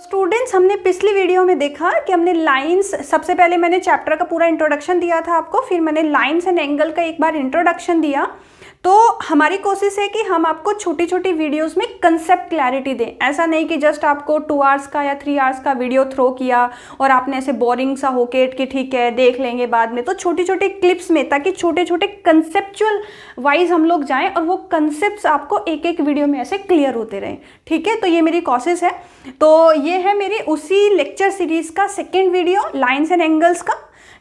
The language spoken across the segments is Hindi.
स्टूडेंट्स, हमने पिछली वीडियो में देखा कि हमने लाइंस, सबसे पहले मैंने चैप्टर का पूरा इंट्रोडक्शन दिया था आपको, फिर मैंने लाइंस एंड एंगल का एक बार इंट्रोडक्शन दिया। तो हमारी कोशिश है कि हम आपको छोटी छोटी वीडियोस में कंसेप्ट क्लैरिटी दें। ऐसा नहीं कि जस्ट आपको 2 आवर्स का या 3 आवर्स का वीडियो थ्रो किया और आपने ऐसे बोरिंग सा होके कि ठीक है देख लेंगे बाद में। तो छोटी छोटी क्लिप्स में, ताकि छोटे छोटे कंसेप्चुअल वाइज हम लोग जाएं और वो कंसेप्ट्स आपको एक एक वीडियो में ऐसे क्लियर होते रहें। ठीक है, तो ये मेरी कोशिश है। तो ये है मेरी उसी लेक्चर सीरीज का second video, lines and angles का।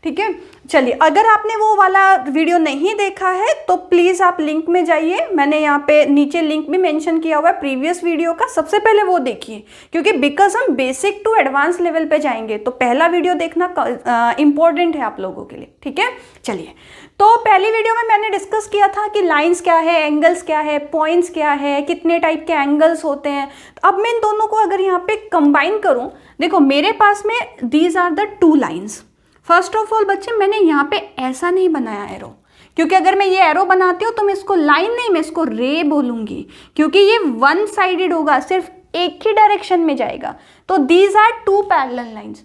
ठीक है, चलिए, अगर आपने वो वाला वीडियो नहीं देखा है तो प्लीज़ आप लिंक में जाइए। मैंने यहाँ पे नीचे लिंक भी मेंशन किया हुआ है प्रीवियस वीडियो का, सबसे पहले वो देखिए, क्योंकि बिकॉज हम बेसिक टू एडवांस लेवल पे जाएंगे तो पहला वीडियो देखना इंपॉर्टेंट है आप लोगों के लिए। ठीक है, चलिए, तो पहली वीडियो में मैंने डिस्कस किया था कि लाइन्स क्या है, एंगल्स क्या है, पॉइंट्स क्या है, कितने टाइप के एंगल्स होते हैं। तो अब मैं इन दोनों को अगर यहाँ पे कंबाइन करूँ, देखो मेरे पास में these are the 2 lines. First of all बच्चे, मैंने यहाँ पे ऐसा नहीं बनाया एरो, क्योंकि अगर मैं ये एरो बनाती हूँ तो मैं इसको लाइन नहीं, मैं इसको रे बोलूँगी, क्योंकि ये वन साइडेड होगा, सिर्फ एक ही डायरेक्शन में जाएगा। तो दीज आर 2 पैरेलल लाइन्स।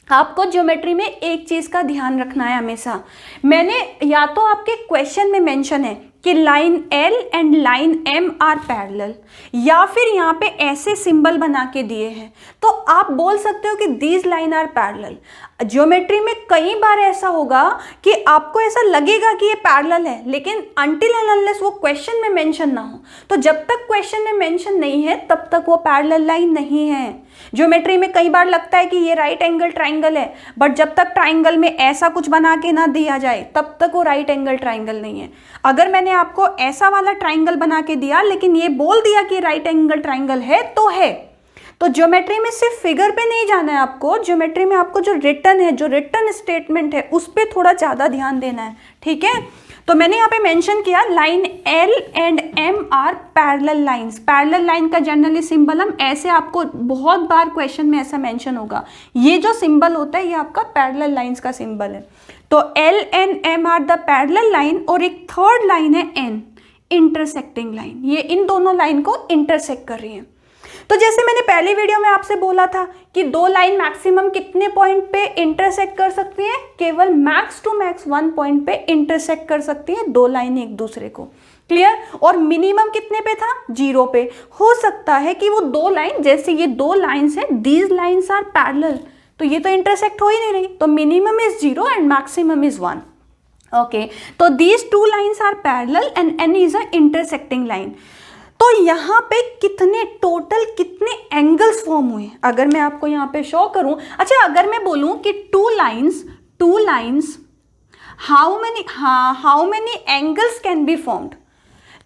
आपको ज्योमेट्री में एक चीज़ का ध्यान रखना है हमेशा, मैंने या तो आपके क्वेश्चन में मेंशन है कि line L and line M are parallel, या फिर यहाँ पे ऐसे सिंबल बना के दिए हैं, तो आप बोल सकते हो कि these line are parallel. Geometry में कई बार ऐसा होगा कि आपको ऐसा लगेगा कि ये पैरेलल है, लेकिन अनटिल एंड अनलेस वो क्वेश्चन में मेंशन ना हो, तो जब तक क्वेश्चन में मेंशन नहीं है तब तक वो पैरेलल लाइन नहीं है। ज्योमेट्री में कई बार लगता है कि ये राइट एंगल ट्राइंगल है, बट जब तक ट्राइंगल में ऐसा कुछ बना के ना दिया जाए तब तक वो राइट एंगल ट्राइंगल नहीं है। अगर मैंने आपको ऐसा वाला ट्राइंगल बना के दिया लेकिन ये बोल दिया कि राइट एंगल ट्राइंगल है, तो है। तो ज्योमेट्री में सिर्फ फिगर पे नहीं जाना है आपको, ज्योमेट्री में आपको जो रिटन है, जो रिटन स्टेटमेंट है, उस पर थोड़ा ज़्यादा ध्यान देना है। ठीक है, तो मैंने यहाँ पे मेंशन किया line L and M are parallel lines. Parallel line का जनरली सिंबल हम ऐसे, आपको बहुत बार क्वेश्चन में ऐसा मेंशन होगा, ये जो सिंबल होता है ये आपका पैरेलल लाइंस का सिंबल है। तो L and M are the parallel line, और एक थर्ड लाइन है N, इंटरसेक्टिंग लाइन। ये इन दोनों लाइन को इंटरसेक्ट कर रही है। तो जैसे मैंने पहली वीडियो में आपसे बोला था कि 2 लाइन मैक्सिमम कितने पॉइंट पे इंटरसेक्ट कर सकती हैं, केवल मैक्स टू मैक्स 1 पॉइंट पे इंटरसेक्ट कर सकती हैं 2 लाइन एक दूसरे को। क्लियर? और मिनिमम कितने पे था? 0 पे। हो सकता है कि वो 2 लाइन, जैसे ये 2 लाइन्स है, दीज लाइन्स आर पैरेलल, तो ये तो इंटरसेक्ट हो ही नहीं रही, तो minimum is 0 and maximum is 1। Okay, तो these 2 lines are parallel and N is a intersecting line. तो यहाँ पे टोटल कितने एंगल्स फॉर्म हुए, अगर मैं आपको यहाँ पे शो करूं। अच्छा, अगर मैं बोलूं कि 2 lines how many angles can be formed,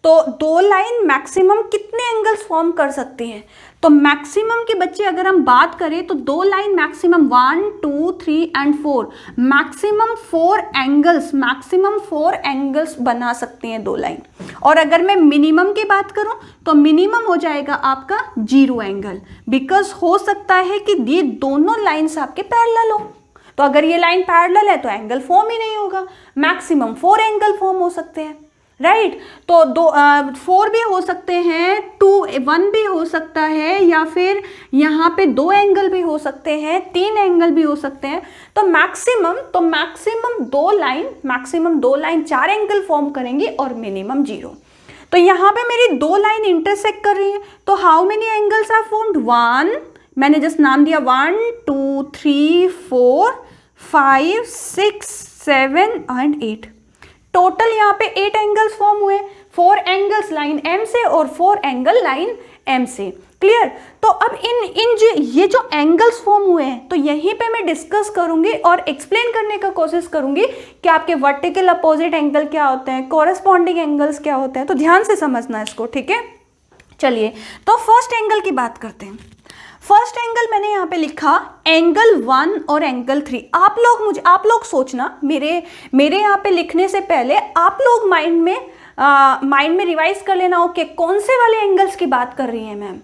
तो 2 लाइन मैक्सिमम कितने एंगल्स फॉर्म कर सकती हैं? तो मैक्सिमम के बच्चे अगर हम बात करें तो 2 line maximum 1, 2, 3 and 4, maximum 4 angles बना सकती हैं 2 लाइन। और अगर मैं मिनिमम की बात करूं तो मिनिमम हो जाएगा आपका 0 एंगल, बिकॉज हो सकता है कि ये दोनों लाइन्स आपके पैरेलल हो। तो अगर ये लाइन पैरेलल है तो एंगल फॉर्म ही नहीं होगा, मैक्सिमम 4 एंगल फॉर्म हो सकते हैं, राइट? तो 4 भी हो सकते हैं, 1 भी हो सकता है, या फिर यहाँ पे 2 एंगल भी हो सकते हैं, 3 एंगल भी हो सकते हैं। तो मैक्सिमम 2 लाइन 4 एंगल फॉर्म करेंगी और मिनिमम 0। तो यहाँ पे मेरी 2 लाइन इंटरसेक्ट कर रही है, तो how many angles are formed? 1, मैंने जस्ट नाम दिया 1, 2, 3, 4, 5, 6, 7 एंड 8। टोटल यहाँ पे 8 एंगल्स फॉर्म हुए, 4 एंगल्स लाइन M से और 4 एंगल लाइन M से। क्लियर? तो अब ये जो एंगल्स फॉर्म हुए हैं, तो यहीं पे मैं डिस्कस करूंगी और एक्सप्लेन करने का कोशिश करूंगी कि आपके वर्टिकल अपोजिट एंगल क्या होते हैं, कोरस्पॉन्डिंग एंगल्स क्या होते हैं। तो ध्यान से समझना इसको, ठीक है? चलिए, तो फर्स्ट एंगल की बात करते हैं। फर्स्ट एंगल मैंने यहाँ पे लिखा एंगल 1 और एंगल 3। आप लोग सोचना, मेरे यहाँ पे लिखने से पहले आप लोग माइंड में रिवाइज कर लेना हो कि कौन से वाले एंगल्स की बात कर रही है मैम।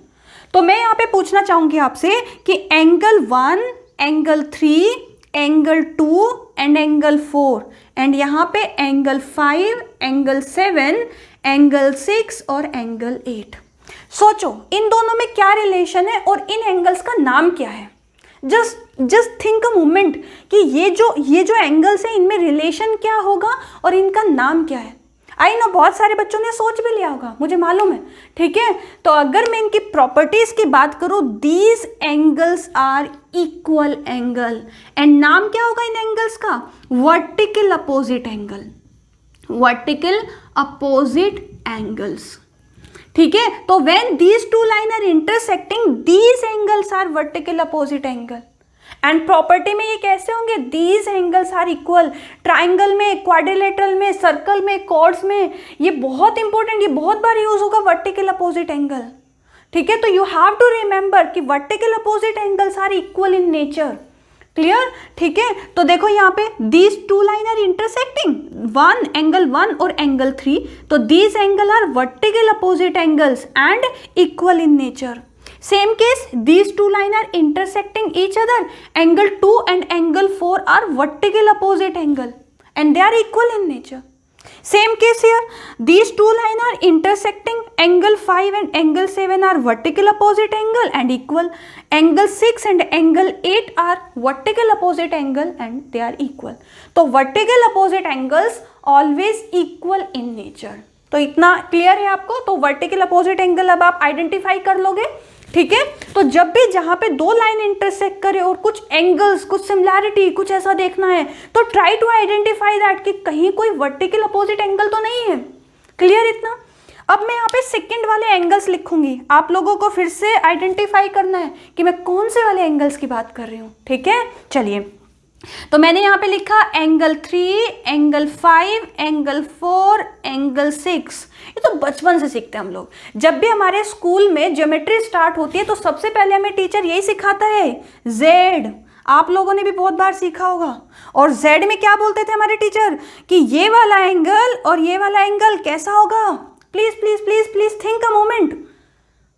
तो मैं यहाँ पे पूछना चाहूंगी आपसे कि angle 1, angle 3, angle 2 and angle 4, and यहाँ पे एंगल 5, एंगल 7, एंगल 6 और एंगल 8। सोचो इन दोनों में क्या रिलेशन है और इन एंगल्स का नाम क्या है। जस्ट थिंक अ मोमेंट कि ये जो एंगल्स है इनमें रिलेशन क्या होगा और इनका नाम क्या है। आई नो बहुत सारे बच्चों ने सोच भी लिया होगा, मुझे मालूम है, ठीक है। तो अगर मैं इनकी प्रॉपर्टीज की बात करूं, these angles are equal angle, and नाम क्या होगा इन एंगल्स का, vertical opposite angle, vertical opposite angles, ठीक है। तो when these two line are intersecting these angles are vertical opposite angle, and property में ये कैसे होंगे, these angles are equal. Triangle में, क्वाड्रिलेटरल में, सर्कल में, कॉर्ड्स में, ये बहुत इंपॉर्टेंट, ये बहुत बार यूज होगा वर्टिकल अपोजिट एंगल, ठीक है। तो यू हैव टू रिमेंबर कि vertical opposite angles are equal in nature, clear, ठीक है। तो देखो यहाँ पे these two line are intersecting, one angle 1 और एंगल 3, तो these angle are vertical opposite angles and equal in nature. Same case, these two lines are intersecting each other. Angle 2 and angle 4 are vertical opposite angle and they are equal in nature. Same case here, these two lines are intersecting. Angle 5 and angle 7 are vertical opposite angle and equal. Angle 6 and angle 8 are vertical opposite angle and they are equal. तो vertical opposite angles always equal in nature. तो इतना क्लियर है आपको। तो वर्टिकल अपोजिट एंगल अब आप आइडेंटिफाई कर लोगे, ठीक है। तो जब भी जहां पे दो लाइन इंटरसेक्ट करे और कुछ एंगल्स, कुछ सिमिलैरिटी, कुछ ऐसा देखना है, तो ट्राई टू आइडेंटिफाई दैट कि कहीं कोई वर्टिकल अपोजिट एंगल तो नहीं है, क्लियर इतना। अब मैं यहाँ पे सेकंड वाले एंगल्स लिखूंगी, आप लोगों को फिर से आइडेंटिफाई करना है कि मैं कौन से वाले एंगल्स की बात कर रही हूँ, ठीक है। चलिए, तो मैंने यहाँ पे लिखा एंगल 3, एंगल 5, एंगल 4, एंगल 6। ये तो बचपन से सीखते हैं हम लोग। जब भी हमारे स्कूल में ज्योमेट्री स्टार्ट होती है तो सबसे पहले हमें टीचर यही सिखाता है, जेड। आप लोगों ने भी बहुत बार सीखा होगा। और जेड में क्या बोलते थे हमारे टीचर कि ये वाला एंगल और ये वाला एंगल कैसा होगा। Please please please please think a moment.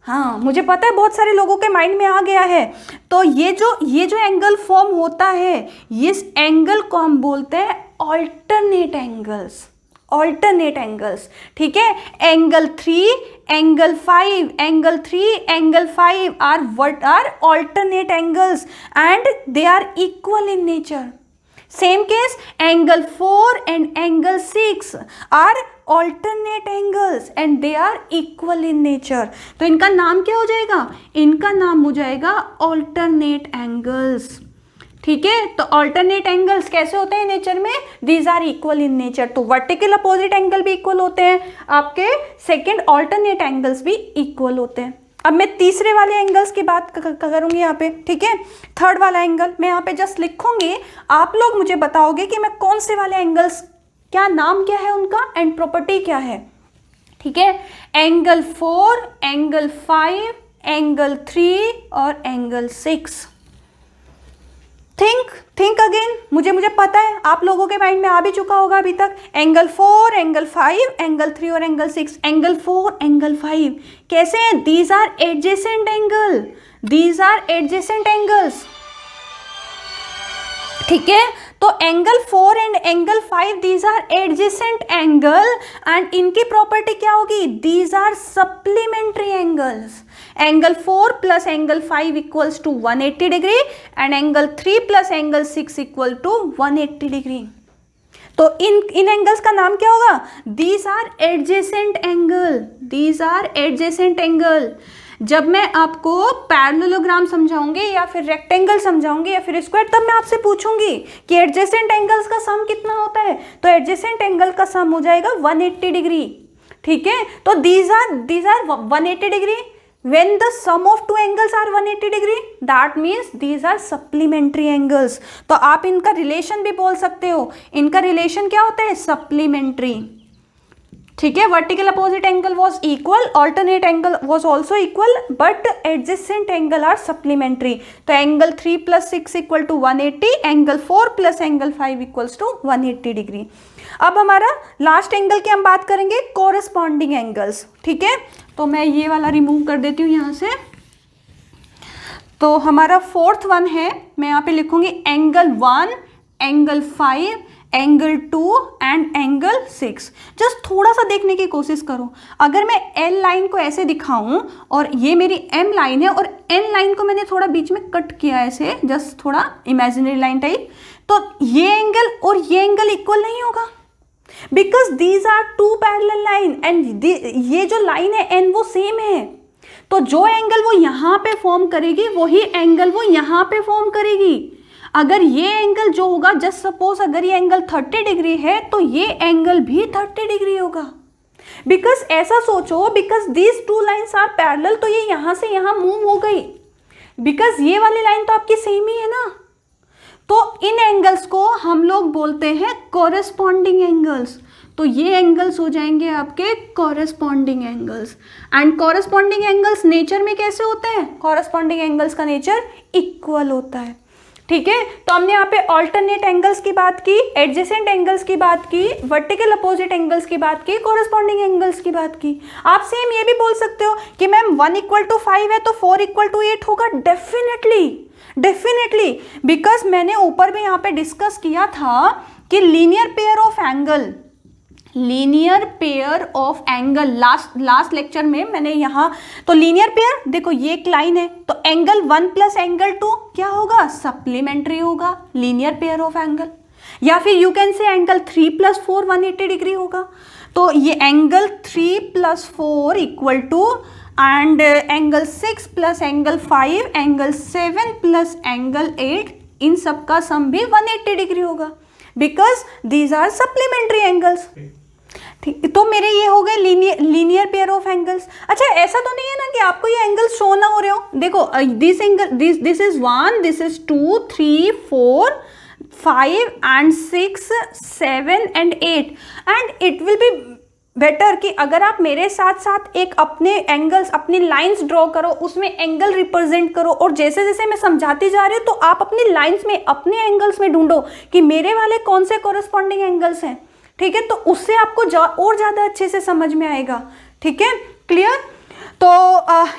हाँ, मुझे पता है बहुत सारे लोगों के माइंड में आ गया है। तो ये जो एंगल फॉर्म होता है, इस एंगल को हम बोलते हैं ऑल्टरनेट एंगल्स, ऑल्टरनेट एंगल्स, ठीक है। Angle 3, angle 5, angle 3, angle 5 are alternate angles and they are equal in nature. Same case, angle 4 and angle 6 are alternate angles and they are equal in nature. तो इनका नाम क्या हो जाएगा, इनका नाम हो जाएगा alternate angles, ठीक है। तो alternate angles कैसे होते हैं नेचर में, these are equal in nature। तो vertical opposite angle भी equal होते हैं, आपके second alternate angles भी equal होते हैं। अब मैं तीसरे वाले एंगल्स की बात करूंगी यहाँ पे, ठीक है। थर्ड वाला एंगल मैं यहाँ पे जस्ट लिखूंगी, आप लोग मुझे बताओगे कि मैं कौन से वाले एंगल्स, क्या नाम क्या है उनका एंड प्रॉपर्टी क्या है, ठीक है। एंगल 4, एंगल 5, एंगल 3 और एंगल 6। Think again. मुझे पता है आप लोगों के माइंड में आ भी चुका होगा अभी तक। एंगल 4, एंगल 5, एंगल 3 और एंगल 6। एंगल 4, एंगल 5 कैसे हैं, these are adjacent angle, these are adjacent angles, ठीक है। तो angle 4 and angle 5 these are adjacent angle and इनकी प्रॉपर्टी क्या होगी, these are supplementary angles. Angle 4 plus angle 5 equals to 180 degree and angle 3 plus angle 6 equal to 180 degree. तो इन एंगल्स का नाम क्या होगा, these are adjacent angle, these are adjacent angle. जब मैं आपको पैरेललोग्राम समझाऊंगी या फिर रेक्टेंगल समझाऊंगी या फिर स्क्वायर, तब मैं आपसे पूछूंगी कि एडजेसेंट एंगल्स का सम कितना होता है, तो एडजेसेंट एंगल का सम हो जाएगा 180 डिग्री, ठीक है। तो these are 180 degree. When the sum of two angles are 180 degree, that means these are supplementary angles. तो आप इनका रिलेशन भी बोल सकते हो, इनका रिलेशन क्या होता है, सप्लीमेंट्री, ठीक है। Vertical opposite angle was equal, alternate angle was also equal, but adjacent angle are supplementary. तो angle 3 plus 6 equal to 180, angle 4 plus angle 5 equals to 180 degree. अब हमारा लास्ट एंगल की हम बात करेंगे, कोरस्पॉन्डिंग एंगल्स, ठीक है। तो मैं ये वाला रिमूव कर देती हूँ यहाँ से। तो हमारा फोर्थ वन है, मैं यहाँ पे लिखूंगी angle 1, angle 5, angle 2 and angle 6। Just थोड़ा सा देखने की कोशिश करो। अगर मैं एल लाइन को ऐसे दिखाऊं और ये मेरी एम लाइन है और एन लाइन को मैंने थोड़ा बीच में कट किया ऐसे, जस्ट थोड़ा इमेजिनरी लाइन टाइप, तो ये एंगल और ये एंगल इक्वल नहीं होगा, because these are two parallel line and ये जो लाइन है एन वो सेम है। तो जो एंगल वो यहाँ पे फॉर्म करेगी वही एंगल वो यहाँ पे फॉर्म करेगी। अगर ये एंगल जो होगा, जस्ट सपोज अगर ये एंगल 30 डिग्री है तो ये एंगल भी 30 डिग्री होगा। बिकॉज ऐसा सोचो, because these two lines are parallel, तो ये यहाँ से यहाँ मूव हो गई, बिकॉज ये वाली लाइन तो आपकी सेम ही है ना। तो इन एंगल्स को हम लोग बोलते हैं कॉरेस्पॉन्डिंग एंगल्स। तो ये एंगल्स हो जाएंगे आपके corresponding angles. And corresponding angles nature में कैसे होते हैं? कॉरेस्पॉन्डिंग एंगल्स का नेचर इक्वल होता है। ठीक है, तो हमने यहाँ पे ऑल्टरनेट एंगल्स की बात की, एडजेसेंट एंगल्स की बात की, वर्टिकल अपोजिट एंगल्स की बात की, कॉरेस्पॉन्डिंग एंगल्स की बात की। आप सेम ये भी बोल सकते हो कि मैम 1 = 5 है तो 4 = 8 होगा। डेफिनेटली बिकॉज मैंने ऊपर भी यहाँ पे डिस्कस किया था कि linear pair of angle last lecture में मैंने यहाँ, तो लीनियर पेयर देखो ये एक लाइन है, तो एंगल 1 + एंगल 2 क्या होगा? सप्लीमेंट्री होगा, लीनियर पेयर ऑफ एंगल। या फिर you can say angle 3 + 4 180 degree होगा। तो ये angle 3 + 4 = and angle 6 + angle 5 angle 7 + angle 8, इन सब का सम भी 180 डिग्री होगा, because these are supplementary angles. ठीक, तो मेरे ये हो गए लीनियर पेयर ऑफ एंगल्स। अच्छा, ऐसा तो नहीं है ना कि आपको ये एंगल शो ना हो रहे हो। देखो this angle, this is 1, this is 2, 3, 4, 5 and 6, 7 and 8 and it will be better कि अगर आप मेरे साथ साथ एक अपने एंगल्स, अपनी लाइंस ड्रॉ करो, उसमें एंगल रिप्रेजेंट करो, और जैसे जैसे मैं समझाती जा रही हूँ तो आप अपनी लाइंस में, अपने एंगल्स में ढूंढो कि मेरे वाले कौन से कॉरेस्पॉन्डिंग एंगल्स हैं। ठीक है, तो उससे आपको और ज़्यादा अच्छे से समझ में आएगा। ठीक है, क्लियर? तो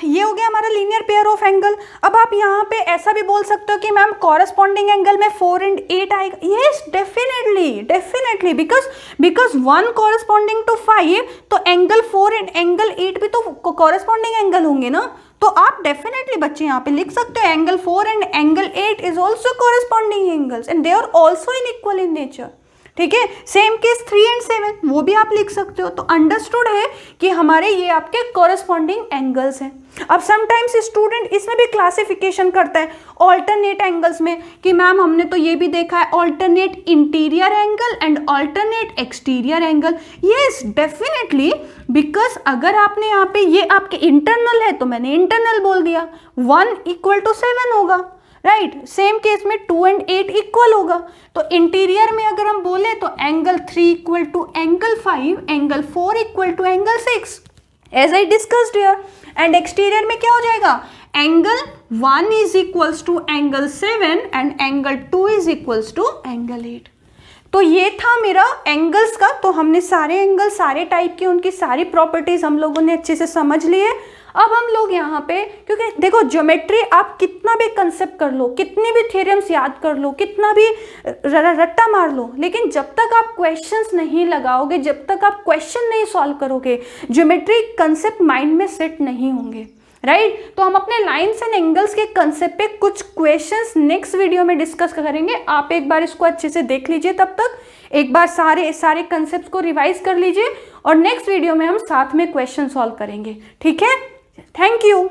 ये हो गया हमारा लीनियर पेयर ऑफ एंगल। अब आप यहाँ पे ऐसा भी बोल सकते हो कि मैम कॉरेस्पॉन्डिंग एंगल में 4 and 8 आएगा। Yes, definitely because 1 corresponding to 5, तो एंगल 4 and एंगल 8 भी तो कॉरेस्पॉन्डिंग एंगल होंगे ना। तो आप डेफिनेटली बच्चे यहाँ पे लिख सकते हो angle 4 and angle 8 is also corresponding angles and they are also in equal in nature. ठीक है, सेम केस 3 and 7 वो भी आप लिख सकते हो। तो अंडरस्टूड है कि हमारे ये आपके कॉरेस्पॉन्डिंग एंगल्स हैं। अब समटाइम्स स्टूडेंट इसमें भी क्लासिफिकेशन करता है ऑल्टरनेट एंगल्स में कि मैम हमने तो ये भी देखा है alternate interior angle and alternate exterior angle. Yes, definitely, because अगर आपने यहाँ पे ये आपके इंटरनल है तो मैंने इंटरनल बोल दिया, 1 = 7 होगा, राइट। सेम केस में 2 and 8 इक्वल होगा। तो इंटीरियर में अगर हम बोले तो angle 3 = angle 5, angle 4 = angle 6, as I discussed here. And exterior में क्या हो जाएगा? Angle 1 = angle 7 and angle 2 = angle 8। तो ये था मेरा एंगल्स का। तो हमने सारे एंगल, सारे टाइप के, उनकी सारी प्रॉपर्टीज हम लोगों ने अच्छे से समझ लिए। अब हम लोग यहाँ पे, क्योंकि देखो ज्योमेट्री आप कितना भी कंसेप्ट कर लो, कितने भी थ्योरम्स याद कर लो, कितना भी रट्टा मार लो, लेकिन जब तक आप क्वेश्चंस नहीं लगाओगे, जब तक आप क्वेश्चन नहीं सॉल्व करोगे, ज्योमेट्री कंसेप्ट माइंड में सेट नहीं होंगे, राइट। तो हम अपने लाइन्स एंड एंगल्स के कंसेप्ट पे कुछ क्वेश्चंस नेक्स्ट वीडियो में डिस्कस करेंगे। आप एक बार इसको अच्छे से देख लीजिए, तब तक एक बार सारे कंसेप्ट को रिवाइज कर लीजिए और नेक्स्ट वीडियो में हम साथ में क्वेश्चन सॉल्व करेंगे। ठीक है, थैंक यू।